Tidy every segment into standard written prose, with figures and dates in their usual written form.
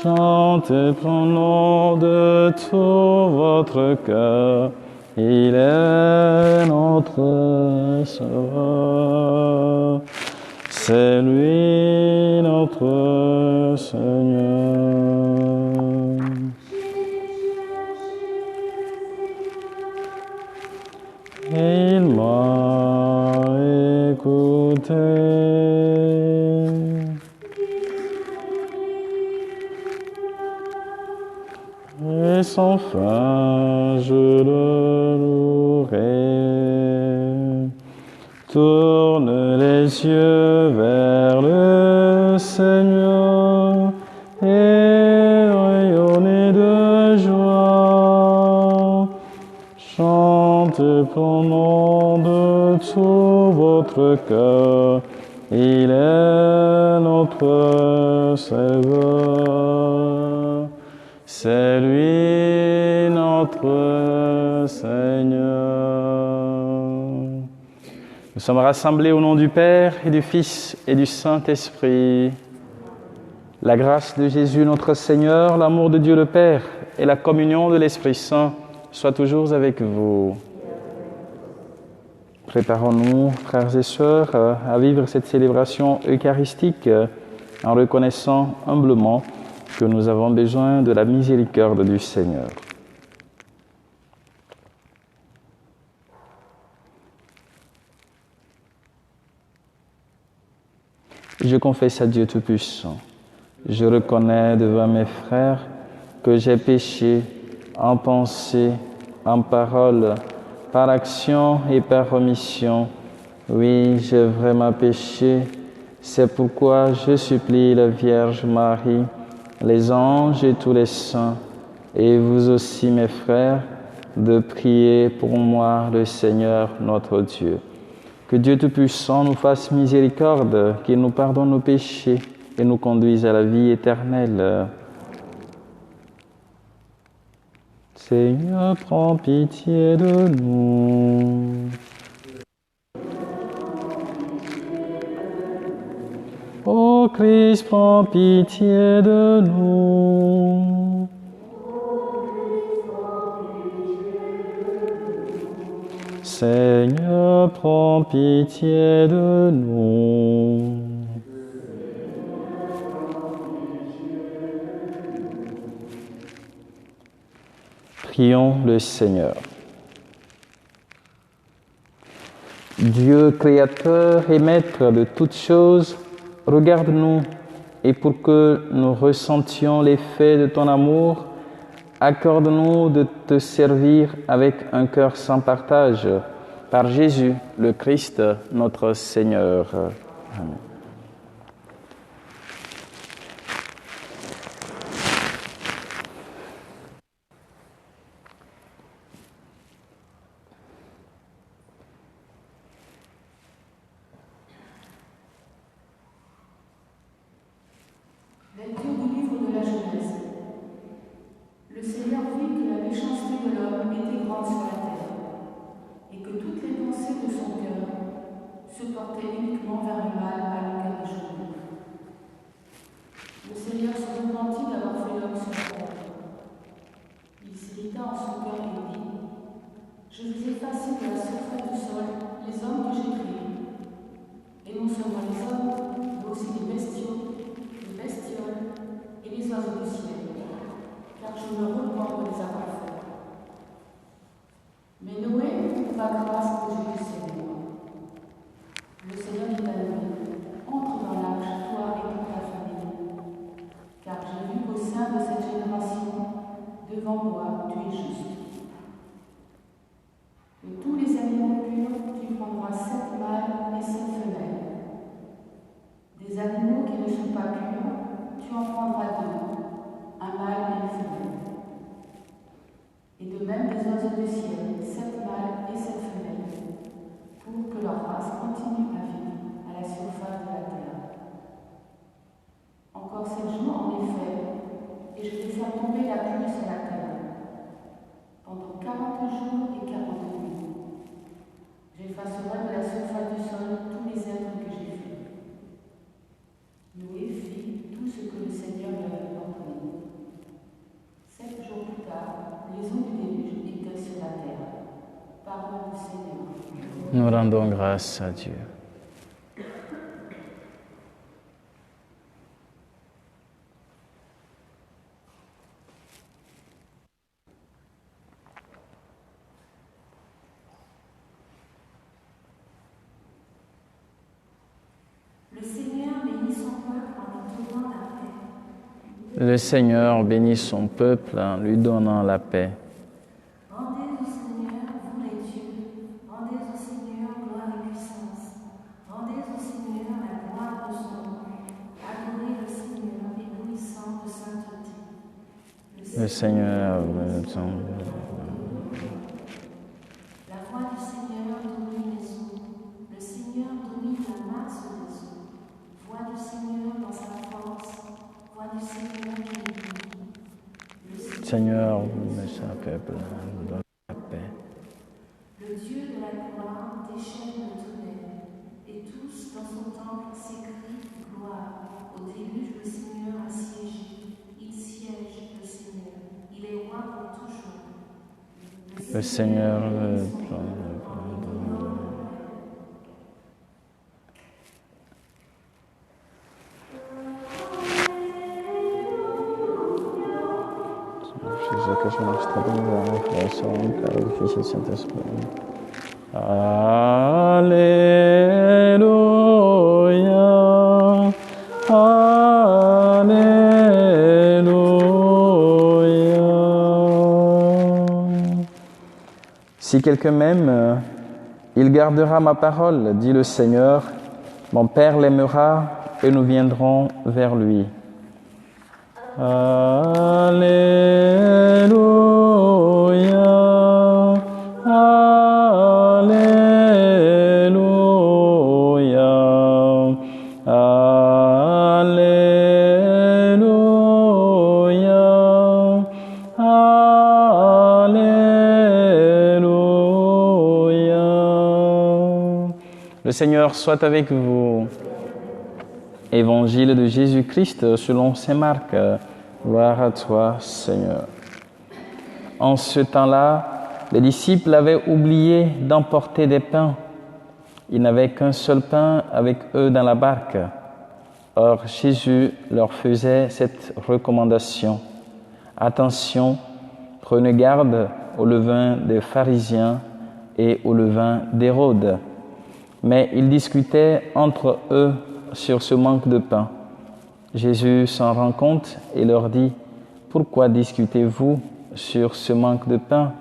Chantez pour nom de tout votre cœur, il est notre Sauveur. C'est lui notre Seigneur. Il m'a écouté. Et sans fin je le louerai. Tourne les yeux vers le Seigneur et rayonnez de joie. Chantez pour nom de tout votre cœur, il est notre Sauveur. C'est lui notre Seigneur. Nous sommes rassemblés au nom du Père et du Fils et du Saint-Esprit. La grâce de Jésus notre Seigneur, l'amour de Dieu le Père et la communion de l'Esprit Saint soient toujours avec vous. Préparons-nous, frères et sœurs, à vivre cette célébration eucharistique en reconnaissant humblement que nous avons besoin de la miséricorde du Seigneur. Je confesse à Dieu Tout-Puissant, je reconnais devant mes frères que j'ai péché en pensée, en parole, par action et par omission. Oui, j'ai vraiment péché, c'est pourquoi je supplie la Vierge Marie, les anges et tous les saints, et vous aussi mes frères, de prier pour moi le Seigneur notre Dieu. Que Dieu Tout-Puissant nous fasse miséricorde, qu'il nous pardonne nos péchés et nous conduise à la vie éternelle. Seigneur, prends pitié de nous. Ô Christ, prends pitié de nous. Seigneur, prends pitié de nous. Prions le Seigneur. Dieu créateur et maître de toutes choses, regarde-nous et pour que nous ressentions l'effet de ton amour, accorde-nous de te servir avec un cœur sans partage, par Jésus le Christ, notre Seigneur. Amen. Lecture du livre de la Genèse. Le Seigneur vit que la méchanceté de l'homme était grande sur la terre, et que toutes les pensées de son cœur se portaient uniquement vers le mal à longueur de journée. Le Seigneur se repentit d'avoir fait l'homme sur la terre. Il s'irrita en son cœur et dit : Je vais effacer de la surface du sol les hommes que j'ai créés, et non seulement les hommes, mais aussi les bestiaux, les bestioles et les oiseaux du ciel, car je me repens de les avoir faits. Mais Noé trouva grâce aux yeux du Seigneur. Le Seigneur dit à Noé : Entre dans l'arche, toi et toute ta famille, car j'ai vu qu'au sein de cette génération, devant moi, tu es juste. De tous les animaux purs, tu prendras 7 mâles et 7 femelles. Des animaux qui ne sont pas purs, tu en prendras 2, un mâle et une femelle. Et de même des oiseaux du ciel, 7 mâles et 7 femelles, pour que leur race continue à vivre à la surface de la terre. Encore 7 jours en effet, et je vais faire tomber la pluie sur la terre, pendant 40 jours et 40 nuits. J'effacerai de la surface du sol tous les êtres que j'ai faits. Noé fit tout ce que le Seigneur lui avait ordonné. parole du Seigneur. Nous rendons grâce à Dieu. Le Seigneur bénit son peuple en lui donnant la paix. Le Seigneur bénit son peuple en lui donnant la paix. Rendez au Seigneur, vous les dieux, rendez au Seigneur gloire et puissance. Rendez au Seigneur la gloire de son nom. Adorez le Seigneur, éblouissant de sainteté. Le Seigneur La voix du Seigneur domine les eaux. Le Seigneur domine la masse des eaux. Voix du Seigneur dans sa force. Voix du Seigneur qui est Le Seieur bénit son peuple en lui donnant la paix. Le Dieu de la gloire déchaîne le tonnerre, et tous dans son temple s'écrient gloire. Au déluge, le Seigneur a siégé. Il siège, le Seigneur. Il est roi pour toujours. Le Seigneur Alléluia, Alléluia. Si quelqu'un m'aime, il gardera ma parole, dit le Seigneur. Mon Père l'aimera et nous viendrons vers lui. Alléluia, Alléluia, Alléluia, Alléluia. Le Seigneur soit avec vous. Évangile de Jésus-Christ selon saint Marc. Gloire à toi, Seigneur. En ce temps-là, les disciples avaient oublié d'emporter des pains. Ils n'avaient qu'un seul pain avec eux dans la barque. Or, Jésus leur faisait cette recommandation. Attention, prenez garde au levain des pharisiens et au levain d'Hérode. Mais ils discutaient entre eux sur ce manque de pain. Jésus s'en rend compte et leur dit : « Pourquoi discutez-vous sur ce manque de pain ?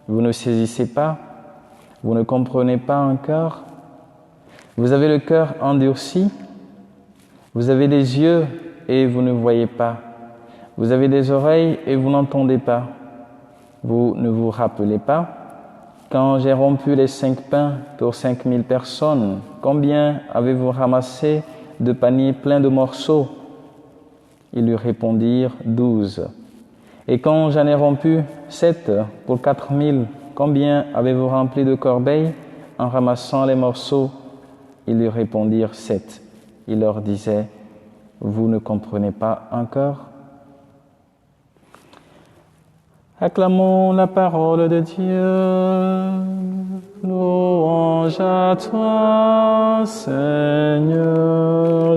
Vous ne saisissez pas ? Vous ne comprenez pas encore ? Vous avez le cœur endurci ? Vous avez des yeux et vous ne voyez pas ? Vous avez des oreilles et vous n'entendez pas ? Vous ne vous rappelez pas ? Quand j'ai rompu les 5 pains pour 5000 personnes, combien avez-vous ramassé de paniers pleins de morceaux ? Ils lui répondirent : 12. Et quand j'en ai rompu 7 pour 4000, combien avez-vous rempli de corbeilles en ramassant les morceaux ? Ils lui répondirent : 7. Il leur disait : vous ne comprenez pas encore ? Acclamons la parole de Dieu. Louange à toi, Seigneur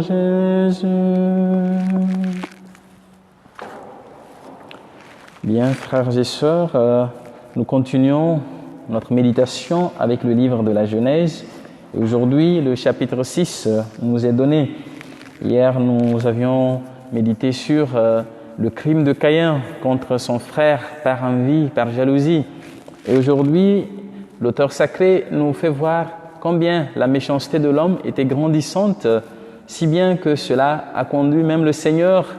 Jésus. Bien, frères et sœurs, nous continuons notre méditation avec le livre de la Genèse. Et aujourd'hui, le chapitre 6 nous est donné. Hier, nous avions médité sur le crime de Caïn contre son frère par envie, par jalousie. Et aujourd'hui, l'auteur sacré nous fait voir combien la méchanceté de l'homme était grandissante, si bien que cela a conduit même le Seigneur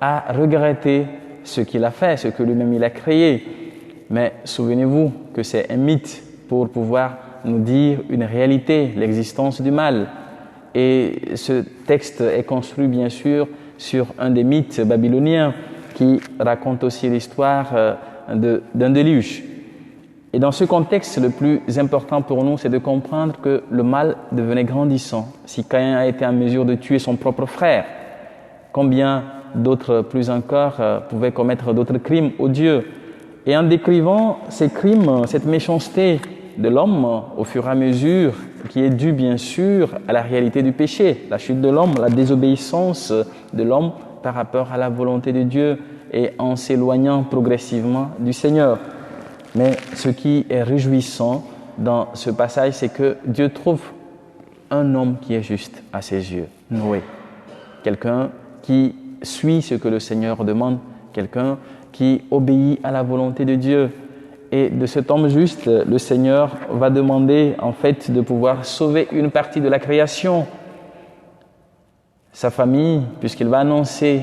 à regretter ce qu'il a fait, ce que lui-même il a créé. Mais souvenez-vous que c'est un mythe pour pouvoir nous dire une réalité, l'existence du mal. Et ce texte est construit bien sûr sur un des mythes babyloniens qui raconte aussi l'histoire d'un déluge. Et dans ce contexte, le plus important pour nous, c'est de comprendre que le mal devenait grandissant. Si Caïn a été en mesure de tuer son propre frère, combien d'autres, plus encore, pouvaient commettre d'autres crimes odieux. Et en décrivant ces crimes, cette méchanceté de l'homme au fur et à mesure, qui est due bien sûr à la réalité du péché, la chute de l'homme, la désobéissance de l'homme par rapport à la volonté de Dieu et en s'éloignant progressivement du Seigneur. Mais ce qui est réjouissant dans ce passage, c'est que Dieu trouve un homme qui est juste à ses yeux, Noé. Quelqu'un qui suit ce que le Seigneur demande, quelqu'un qui obéit à la volonté de Dieu. Et de cet homme juste, le Seigneur va demander en fait de pouvoir sauver une partie de la création. Sa famille, puisqu'il va annoncer,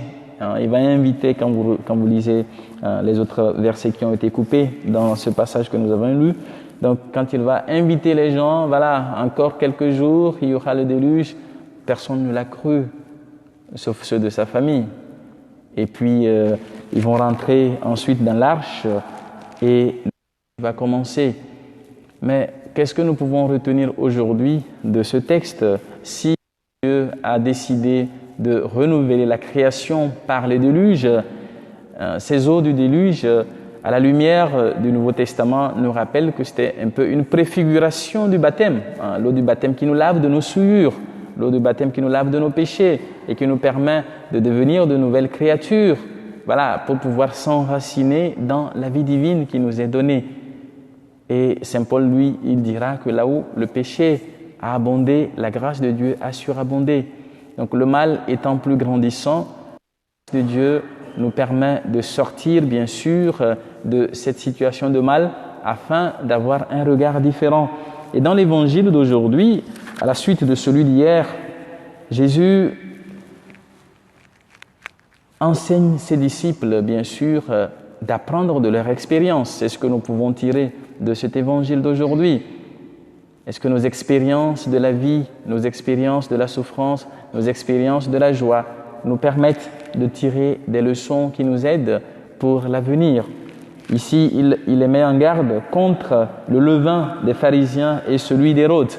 il va inviter, quand vous lisez les autres versets qui ont été coupés dans ce passage que nous avons lu, donc quand il va inviter les gens, voilà, encore quelques jours, il y aura le déluge, personne ne l'a cru, sauf ceux de sa famille. Et puis, ils vont rentrer ensuite dans l'arche et il va commencer. Mais qu'est-ce que nous pouvons retenir aujourd'hui de ce texte? Si Dieu a décidé de renouveler la création par les déluges, ces eaux du déluge, à la lumière du Nouveau Testament, nous rappellent que c'était un peu une préfiguration du baptême. L'eau du baptême qui nous lave de nos souillures, l'eau du baptême qui nous lave de nos péchés et qui nous permet de devenir de nouvelles créatures, voilà, pour pouvoir s'enraciner dans la vie divine qui nous est donnée. Et Saint Paul, lui, il dira que là où le péché a abondé, la grâce de Dieu a surabondé. Donc le mal étant plus grandissant, la grâce de Dieu nous permet de sortir, bien sûr, de cette situation de mal afin d'avoir un regard différent. Et dans l'évangile d'aujourd'hui, à la suite de celui d'hier, Jésus enseigne ses disciples, bien sûr, d'apprendre de leur expérience. C'est ce que nous pouvons tirer de cet évangile d'aujourd'hui. Est-ce que nos expériences de la vie, nos expériences de la souffrance, nos expériences de la joie nous permettent de tirer des leçons qui nous aident pour l'avenir? Ici, il les met en garde contre le levain des pharisiens et celui d'Hérode.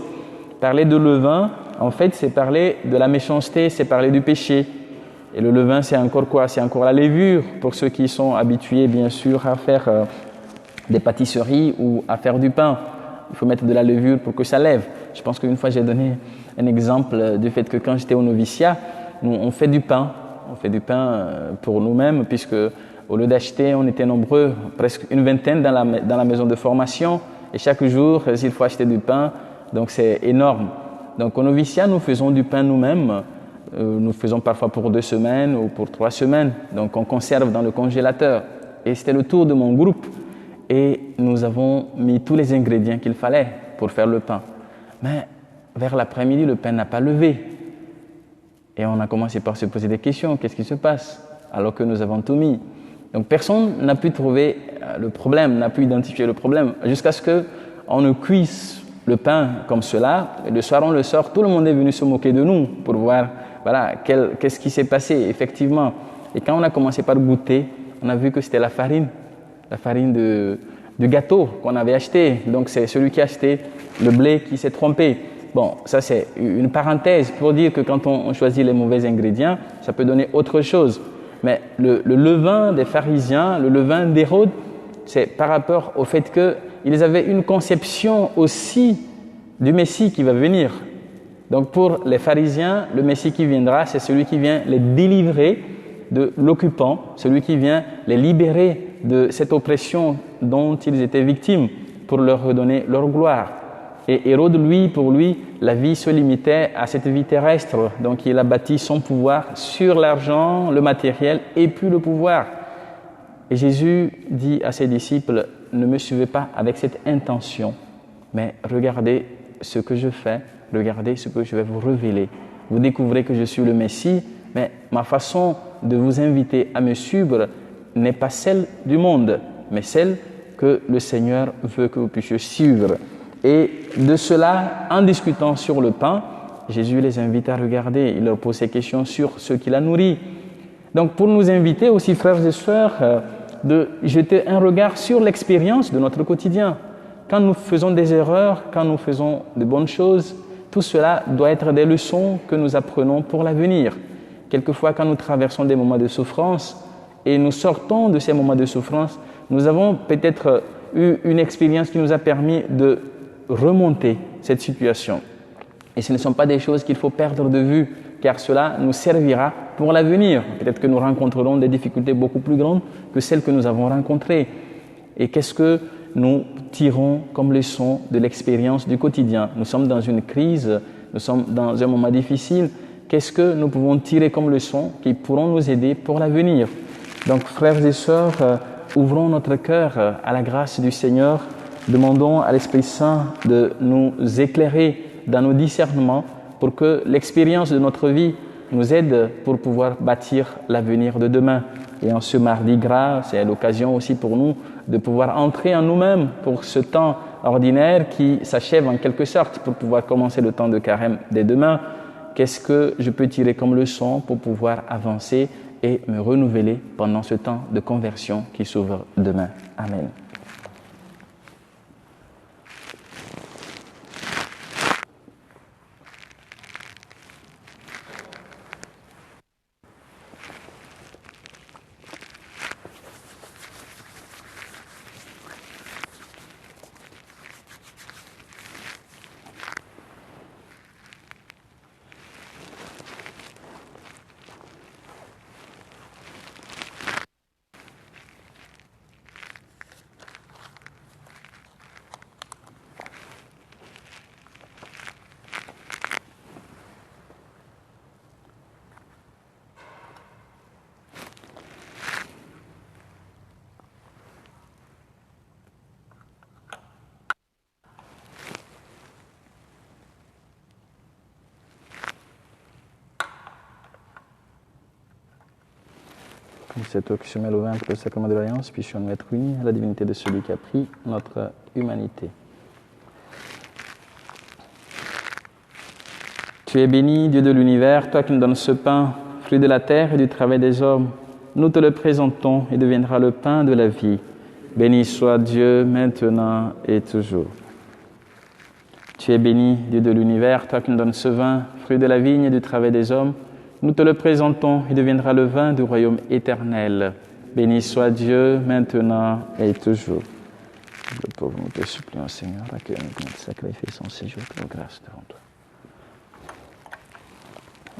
Parler de levain, en fait, c'est parler de la méchanceté, c'est parler du péché. Et le levain, c'est encore quoi? C'est encore la levure pour ceux qui sont habitués, bien sûr, à faire des pâtisseries ou à faire du pain. Il faut mettre de la levure pour que ça lève. Je pense qu'une fois, j'ai donné un exemple du fait que quand j'étais au noviciat, nous, on fait du pain. On fait du pain pour nous-mêmes, puisque au lieu d'acheter, on était nombreux, presque une vingtaine dans la maison de formation. Et chaque jour, il faut acheter du pain. Donc, c'est énorme. Donc, au noviciat, nous faisons du pain nous-mêmes. Nous faisons parfois pour 2 semaines ou pour 3 semaines. Donc, on conserve dans le congélateur. Et c'était le tour de mon groupe. Et nous avons mis tous les ingrédients qu'il fallait pour faire le pain. Mais vers l'après-midi, le pain n'a pas levé. Et on a commencé par se poser des questions. Qu'est-ce qui se passe? Alors que nous avons tout mis. Donc, personne n'a pu trouver le problème, n'a pu identifier le problème, jusqu'à ce qu'on ne cuise le pain comme cela. Et le soir, on le sort. Tout le monde est venu se moquer de nous pour voir voilà, qu'est-ce qui s'est passé, effectivement. Et quand on a commencé par goûter, on a vu que c'était la farine du gâteau qu'on avait acheté. Donc, c'est celui qui a acheté le blé qui s'est trompé. Bon, ça c'est une parenthèse pour dire que quand on choisit les mauvais ingrédients, ça peut donner autre chose. Mais le levain des pharisiens, le levain d'Hérode, c'est par rapport au fait qu'ils avaient une conception aussi du Messie qui va venir. Donc pour les pharisiens, le Messie qui viendra, c'est celui qui vient les délivrer de l'occupant, celui qui vient les libérer de cette oppression dont ils étaient victimes pour leur redonner leur gloire. Et Hérode, pour lui, la vie se limitait à cette vie terrestre. Donc il a bâti son pouvoir sur l'argent, le matériel et puis le pouvoir. Et Jésus dit à ses disciples, ne me suivez pas avec cette intention, mais regardez ce que je fais, regardez ce que je vais vous révéler. Vous découvrez que je suis le Messie, mais ma façon de vous inviter à me suivre n'est pas celle du monde, mais celle que le Seigneur veut que vous puissiez suivre. Et de cela, en discutant sur le pain, Jésus les invite à regarder. Il leur pose ces questions sur ce qui la nourrit. Donc, pour nous inviter aussi, frères et sœurs, de jeter un regard sur l'expérience de notre quotidien. Quand nous faisons des erreurs, quand nous faisons de bonnes choses, tout cela doit être des leçons que nous apprenons pour l'avenir. Quelquefois, quand nous traversons des moments de souffrance et nous sortons de ces moments de souffrance, nous avons peut-être eu une expérience qui nous a permis de remonter cette situation. Et ce ne sont pas des choses qu'il faut perdre de vue, car cela nous servira pour l'avenir. Peut-être que nous rencontrerons des difficultés beaucoup plus grandes que celles que nous avons rencontrées. Et qu'est-ce que nous tirons comme leçon de l'expérience du quotidien? Nous sommes dans une crise, nous sommes dans un moment difficile. Qu'est-ce que nous pouvons tirer comme leçon qui pourront nous aider pour l'avenir? Donc, frères et sœurs, ouvrons notre cœur à la grâce du Seigneur. Demandons à l'Esprit Saint de nous éclairer dans nos discernements pour que l'expérience de notre vie nous aide pour pouvoir bâtir l'avenir de demain. Et en ce mardi gras, c'est l'occasion aussi pour nous de pouvoir entrer en nous-mêmes pour ce temps ordinaire qui s'achève en quelque sorte pour pouvoir commencer le temps de carême dès demain. Qu'est-ce que je peux tirer comme leçon pour pouvoir avancer et me renouveler pendant ce temps de conversion qui s'ouvre demain? Amen. Cette eau qui se mêle au vin pour le sacrement de l'Alliance, puissions-nous être unis à la divinité de celui qui a pris notre humanité. Tu es béni, Dieu de l'univers, toi qui nous donnes ce pain, fruit de la terre et du travail des hommes. Nous te le présentons et deviendra le pain de la vie. Béni soit Dieu maintenant et toujours. Tu es béni, Dieu de l'univers, toi qui nous donnes ce vin, fruit de la vigne et du travail des hommes. Nous te le présentons, il deviendra le vin du royaume éternel. Béni soit Dieu, maintenant et toujours. Le pauvre, nous te supplions, Seigneur, accueille notre sacrifice en séjour de grâce devant toi.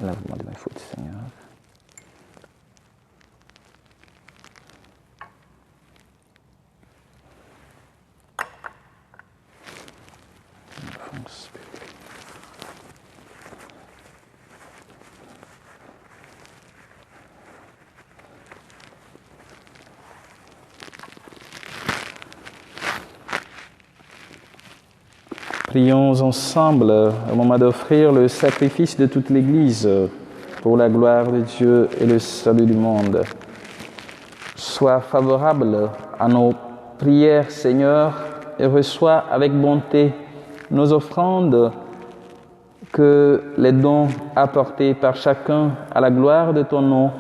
Lave-moi de mes fautes, Seigneur. Prions ensemble au moment d'offrir le sacrifice de toute l'Église pour la gloire de Dieu et le salut du monde. Sois favorable à nos prières, Seigneur, et reçois avec bonté nos offrandes, que les dons apportés par chacun à la gloire de ton nom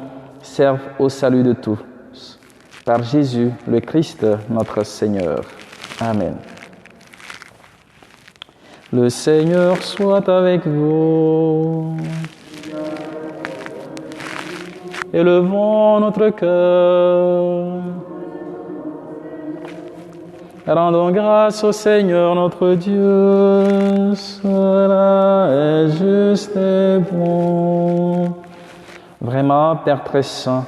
servent au salut de tous. Par Jésus, le Christ, notre Seigneur. Amen. Le Seigneur soit avec vous. Élevons notre cœur. Rendons grâce au Seigneur notre Dieu. Cela est juste et bon. Vraiment, Père très saint,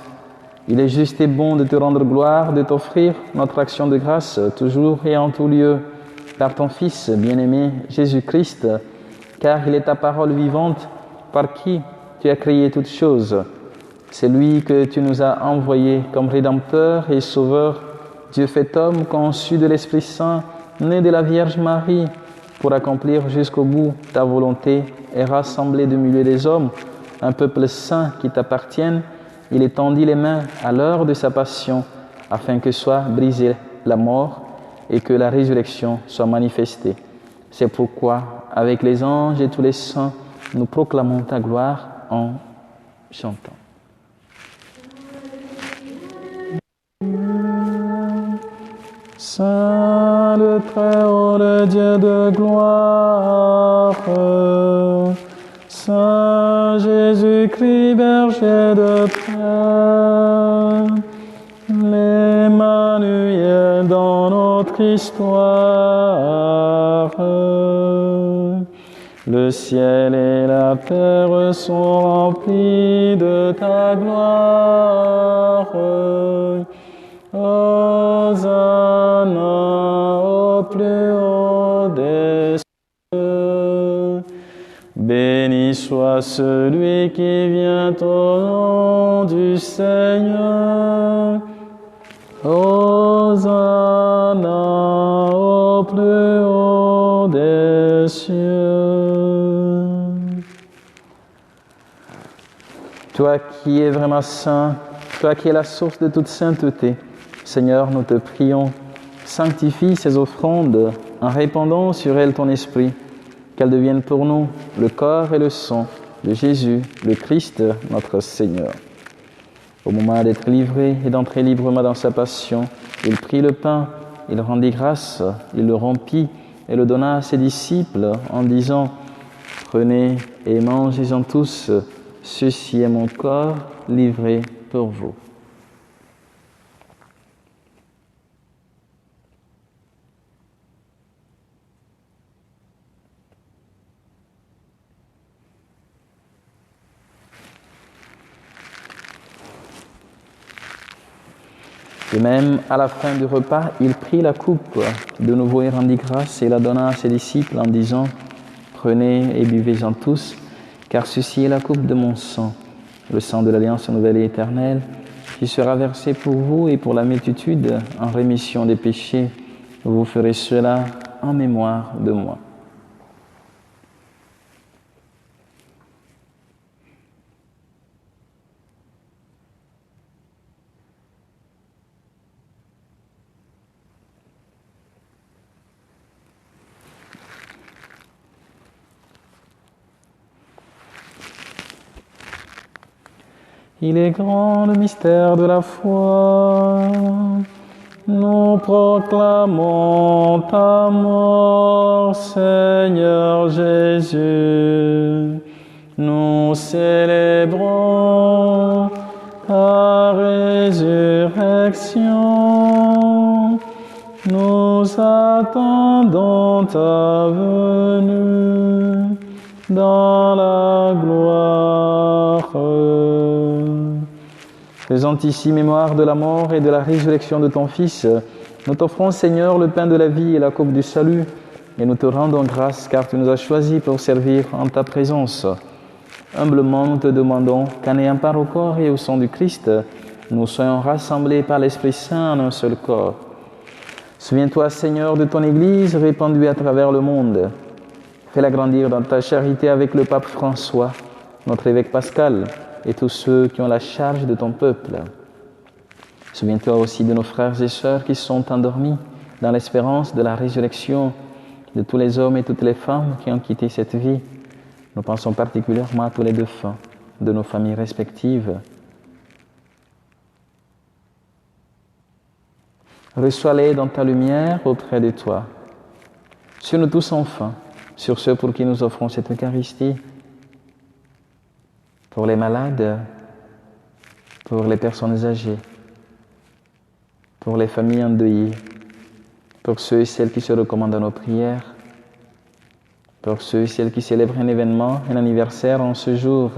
il est juste et bon de te rendre gloire, de t'offrir notre action de grâce toujours et en tout lieu. Par ton Fils bien-aimé, Jésus-Christ, car il est ta parole vivante, par qui tu as créé toutes choses. C'est lui que tu nous as envoyé comme Rédempteur et Sauveur, Dieu fait homme, conçu de l'Esprit Saint, né de la Vierge Marie, pour accomplir jusqu'au bout ta volonté et rassembler du milieu des hommes un peuple saint qui t'appartienne. Il étendit les mains à l'heure de sa passion, afin que soit brisée la mort et que la résurrection soit manifestée. C'est pourquoi, avec les anges et tous les saints, nous proclamons ta gloire en chantant. Saint le Très-Haut, le Dieu de gloire, Saint Jésus-Christ, berger de paix, l'Emmanuel dans notre histoire. Le ciel et la terre sont remplis de ta gloire. Hosanna au plus haut des cieux. Béni soit celui qui vient au nom du Seigneur. Hosanna au plus haut des cieux. Toi qui es vraiment saint, toi qui es la source de toute sainteté, Seigneur, nous te prions, sanctifie ces offrandes en répandant sur elles ton esprit, qu'elles deviennent pour nous le corps et le sang de Jésus, le Christ, notre Seigneur. Au moment d'être livré et d'entrer librement dans sa passion, il prit le pain, il rendit grâce, il le rompit et le donna à ses disciples en disant « Prenez et mangez-en tous, ceci est mon corps livré pour vous. » De même, à la fin du repas, il prit la coupe. De nouveau, il rendit grâce et la donna à ses disciples en disant « Prenez et buvez-en tous, car ceci est la coupe de mon sang, le sang de l'alliance nouvelle et éternelle, qui sera versé pour vous et pour la multitude en rémission des péchés. Vous ferez cela en mémoire de moi. » Il est grand le mystère de la foi. Nous proclamons ta mort, Seigneur Jésus. Nous célébrons ta résurrection. Nous attendons ta venue dans la gloire. Faisant ici mémoire de la mort et de la résurrection de ton Fils, nous t'offrons, Seigneur, le pain de la vie et la coupe du salut, et nous te rendons grâce car tu nous as choisis pour servir en ta présence. Humblement, nous te demandons qu'en ayant part au corps et au sang du Christ, nous soyons rassemblés par l'Esprit Saint en un seul corps. Souviens-toi, Seigneur, de ton Église répandue à travers le monde. Fais-la grandir dans ta charité avec le pape François, notre évêque Pascal, et tous ceux qui ont la charge de ton peuple. Souviens-toi aussi de nos frères et sœurs qui sont endormis dans l'espérance de la résurrection, de tous les hommes et toutes les femmes qui ont quitté cette vie. Nous pensons particulièrement à tous les défunts de nos familles respectives. Reçois-les dans ta lumière auprès de toi. Sur nous tous enfin, sur ceux pour qui nous offrons cette Eucharistie, pour les malades, pour les personnes âgées, pour les familles endeuillées, pour ceux et celles qui se recommandent à nos prières, pour ceux et celles qui célèbrent un événement, un anniversaire en ce jour,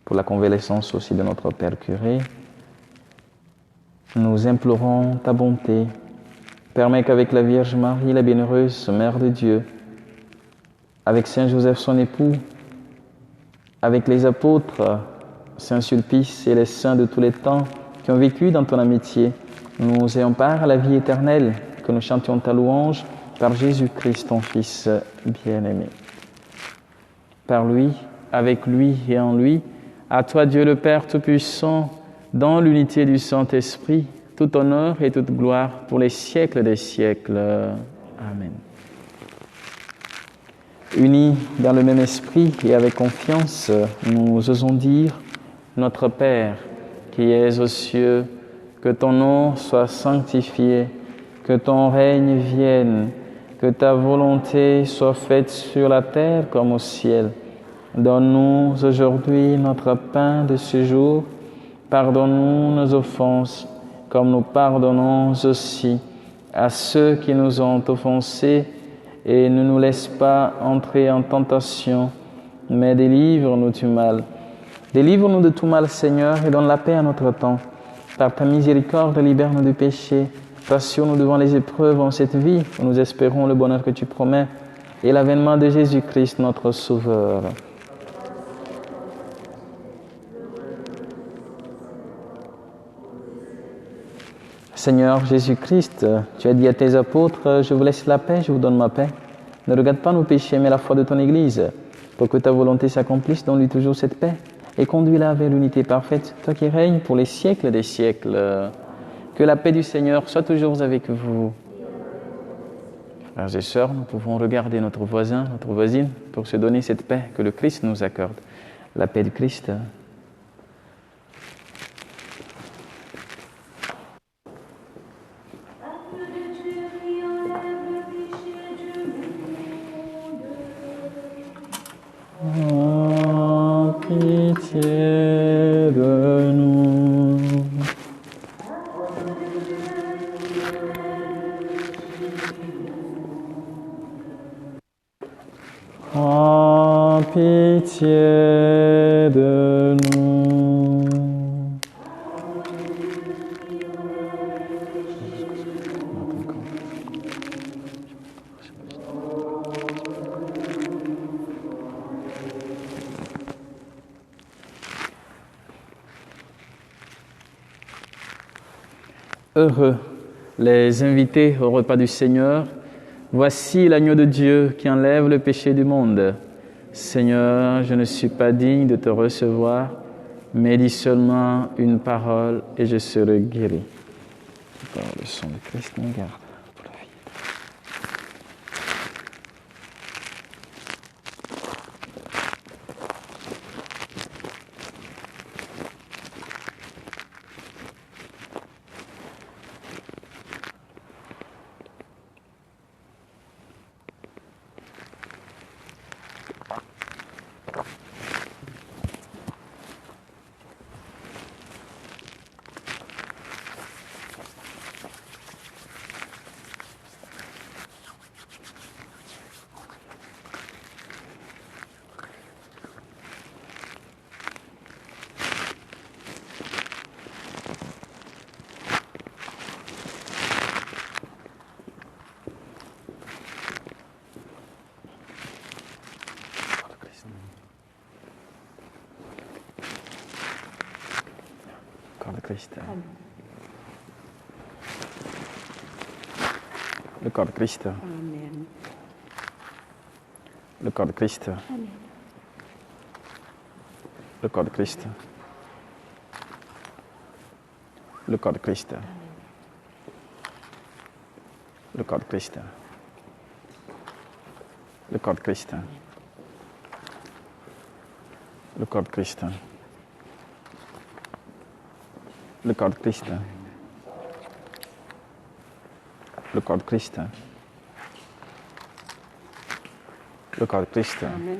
pour la convalescence aussi de notre Père curé. Nous implorons ta bonté. Permets qu'avec la Vierge Marie, la bienheureuse Mère de Dieu, avec Saint Joseph son époux, avec les apôtres, Saint Sulpice et les saints de tous les temps qui ont vécu dans ton amitié, nous ayons part à la vie éternelle, que nous chantions ta louange par Jésus-Christ, ton Fils bien-aimé. Par lui, avec lui et en lui, à toi Dieu le Père Tout-Puissant, dans l'unité du Saint-Esprit, tout honneur et toute gloire pour les siècles des siècles. Amen. Unis dans le même esprit et avec confiance, nous osons dire « Notre Père, qui es aux cieux, que ton nom soit sanctifié, que ton règne vienne, que ta volonté soit faite sur la terre comme au ciel. Donne-nous aujourd'hui notre pain de ce jour. Pardonne-nous nos offenses, comme nous pardonnons aussi à ceux qui nous ont offensés, et ne nous laisse pas entrer en tentation, mais délivre-nous du mal. Délivre-nous de tout mal, Seigneur, et donne la paix à notre temps. Par ta miséricorde, libère-nous du péché. Rassure-nous devant les épreuves en cette vie, où nous espérons le bonheur que tu promets, et l'avènement de Jésus-Christ, notre Sauveur. Seigneur Jésus-Christ, tu as dit à tes apôtres, je vous laisse la paix, je vous donne ma paix. Ne regarde pas nos péchés, mais la foi de ton Église, pour que ta volonté s'accomplisse, donne-lui toujours cette paix, et conduis-la vers l'unité parfaite, toi qui règnes pour les siècles des siècles. Que la paix du Seigneur soit toujours avec vous. Frères et sœurs, nous pouvons regarder notre voisin, notre voisine, pour se donner cette paix que le Christ nous accorde. La paix du Christ. Oh, pitié de nous. Oh, pitié de nous. Heureux les invités au repas du Seigneur. Voici l'agneau de Dieu qui enlève le péché du monde. Seigneur, je ne suis pas digne de te recevoir, mais dis seulement une parole et je serai guéri. Par le sang de Christ nous garde pour la vie. Corps de Christ. Le corps de Christ. Amen. Le corps de Christ. Amen. Le corps de Christ. Le corps de Christ. Le corps de Christ. Le corps de Christ. Le corps de Christ. Le corps de Christ. Le corps de Christ. Le corps de Christ. Amen.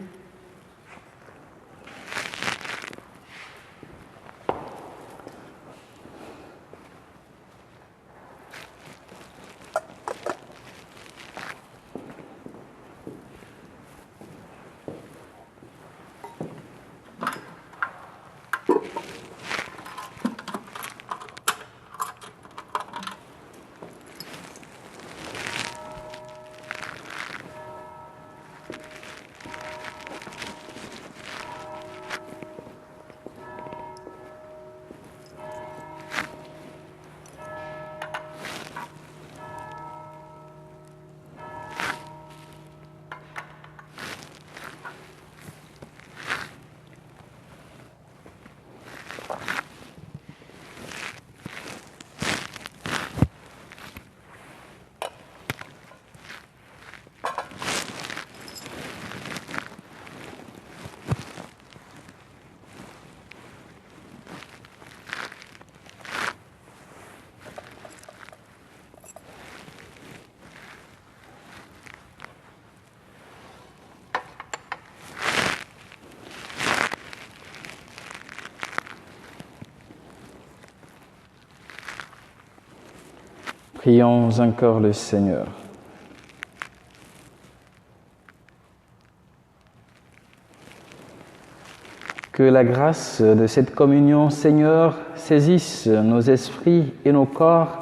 Prions encore le Seigneur. Que la grâce de cette communion, Seigneur, saisisse nos esprits et nos corps,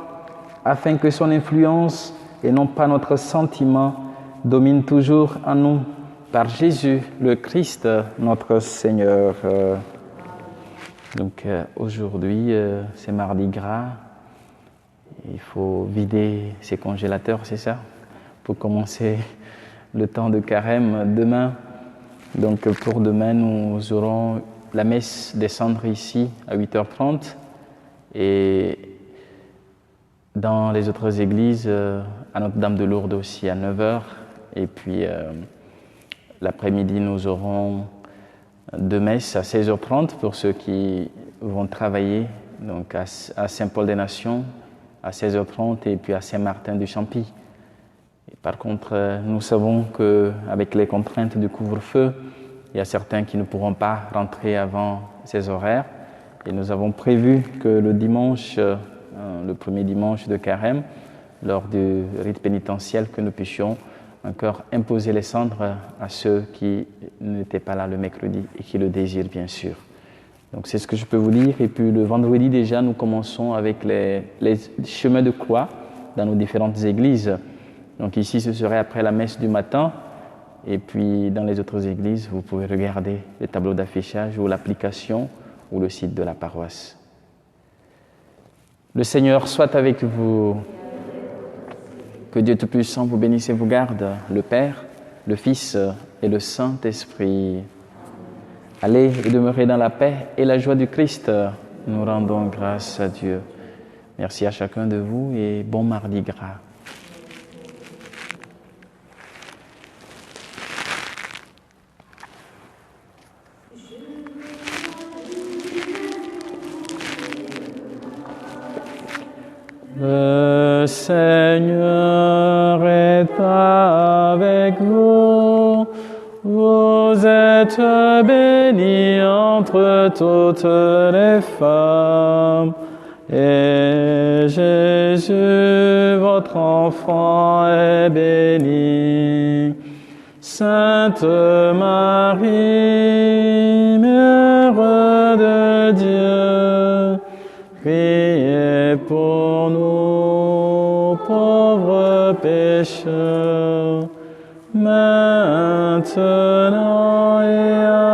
afin que son influence, et non pas notre sentiment, domine toujours en nous, par Jésus, le Christ, notre Seigneur. Donc aujourd'hui, c'est Mardi Gras. Il faut vider ses congélateurs, c'est ça? Pour commencer le temps de carême demain. Donc pour demain, nous aurons la messe des cendres ici à 8h30 et dans les autres églises, à Notre-Dame de Lourdes aussi à 9h. Et puis l'après-midi, nous aurons deux messes à 16h30 pour ceux qui vont travailler, donc à Saint-Paul-des-Nations à 16h30 et puis à Saint-Martin du Champy. Et par contre, nous savons qu'avec les contraintes du couvre-feu, il y a certains qui ne pourront pas rentrer avant ces horaires. Et nous avons prévu que le dimanche, le premier dimanche de carême, lors du rite pénitentiel, que nous puissions encore imposer les cendres à ceux qui n'étaient pas là le mercredi et qui le désirent bien sûr. Donc c'est ce que je peux vous dire. Et puis le vendredi déjà, nous commençons avec les chemins de croix dans nos différentes églises. Donc ici, ce serait après la messe du matin. Et puis dans les autres églises, vous pouvez regarder les tableaux d'affichage ou l'application ou le site de la paroisse. Le Seigneur soit avec vous. Que Dieu Tout-Puissant vous bénisse et vous garde, le Père, le Fils et le Saint-Esprit. Allez et demeurez dans la paix et la joie du Christ. Nous rendons grâce à Dieu. Merci à chacun de vous et bon Mardi Gras. Le Seigneur est avec vous. Vous êtes bénie entre toutes les femmes. Et Jésus, votre enfant, est béni. Sainte Marie, Mère de Dieu, priez pour nous, pauvres pécheurs, maintenant et à